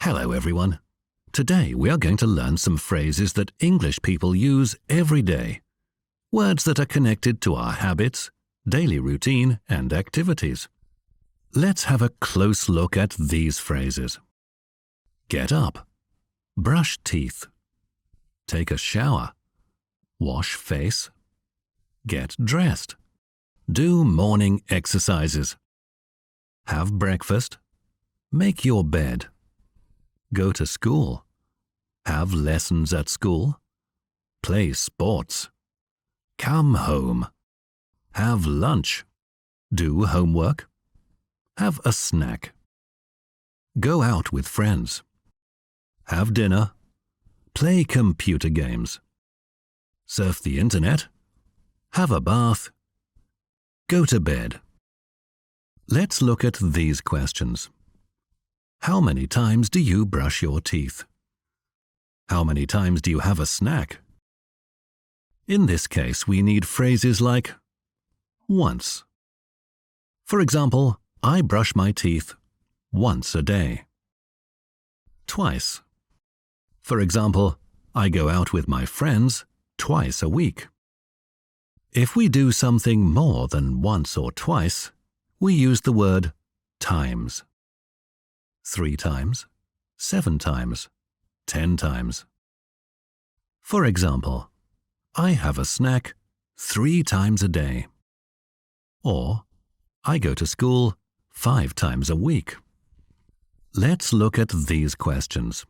Hello everyone. Today we are going to learn some phrases that English people use every day. Words that are connected to our habits, daily routine and activities. Let's have a close look at these phrases. Get up. Brush teeth. Take a shower. Wash face. Get dressed. Do morning exercises. Have breakfast. Make your bed. Go to school. Have lessons at school. Play sports. Come home. Have lunch. Do homework. Have a snack. Go out with friends. Have dinner. Play computer games. Surf the internet. Have a bath. Go to bed. Let's look at these questions. How many times do you brush your teeth? How many times do you have a snack? In this case, we need phrases like once. For example, I brush my teeth once a day. Twice. For example, I go out with my friends twice a week. If we do something more than once or twice, we use the word times. 3 times, 7 times, 10 times. For example, I have a snack 3 times a day. Or, I go to school 5 times a week. Let's look at these questions.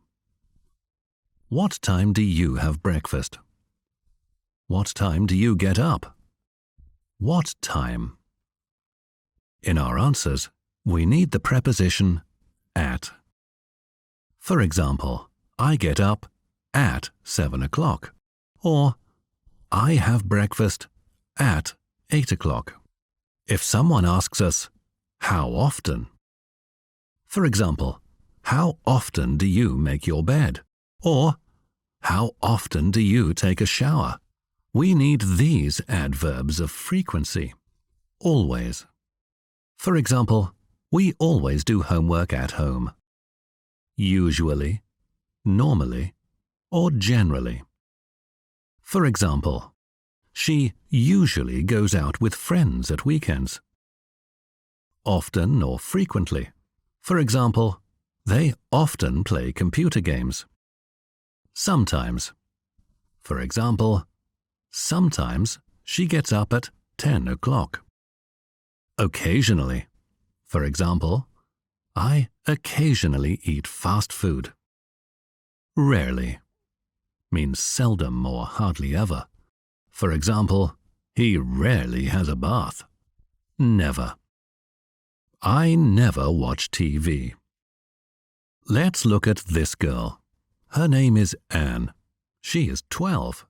What time do you have breakfast? What time do you get up? What time? In our answers, we need the preposition at. For example, I get up at 7 o'clock. Or, I have breakfast at 8 o'clock. If someone asks us, how often? For example, how often do you make your bed? Or, how often do you take a shower? We need these adverbs of frequency. Always. For example, we always do homework at home. Usually, normally, or generally. For example, she usually goes out with friends at weekends. Often or frequently. For example, they often play computer games. Sometimes. For example, sometimes she gets up at 10 o'clock. Occasionally. For example, I occasionally eat fast food. Rarely means seldom or hardly ever. For example, he rarely has a bath. Never. I never watch TV. Let's look at this girl. Her name is Anne. She is 12.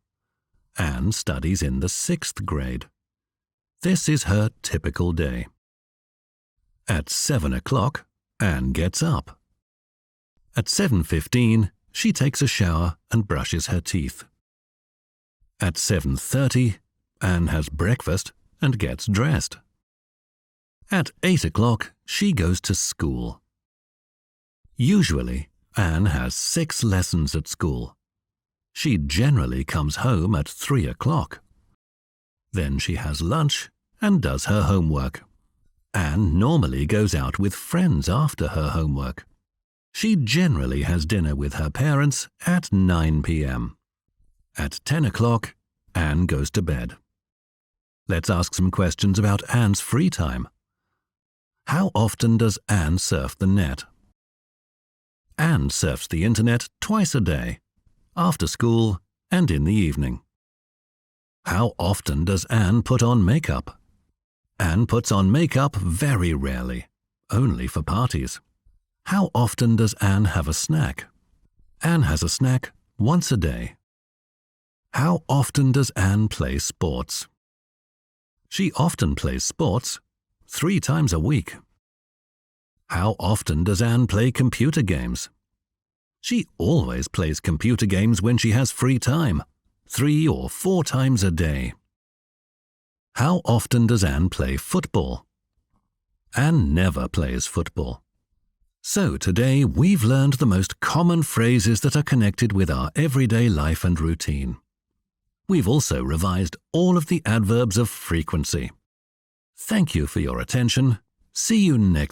Anne studies in the 6th grade. This is her typical day. At 7 o'clock, Anne gets up. At 7:15, she takes a shower and brushes her teeth. At 7:30, Anne has breakfast and gets dressed. At 8 o'clock, she goes to school. Usually, Anne has 6 lessons at school. She generally comes home at 3 o'clock. Then she has lunch and does her homework. Anne normally goes out with friends after her homework. She generally has dinner with her parents at 9 p.m. At 10 o'clock, Anne goes to bed. Let's ask some questions about Anne's free time. How often does Anne surf the net? Anne surfs the internet twice a day, after school and in the evening. How often does Anne put on makeup? Anne puts on makeup very rarely, only for parties. How often does Anne have a snack? Anne has a snack once a day. How often does Anne play sports? She often plays sports 3 times a week. How often does Anne play computer games? She always plays computer games when she has free time, 3 or 4 times a day. How often does Anne play football? Anne never plays football. So today we've learned the most common phrases that are connected with our everyday life and routine. We've also revised all of the adverbs of frequency. Thank you for your attention. See you next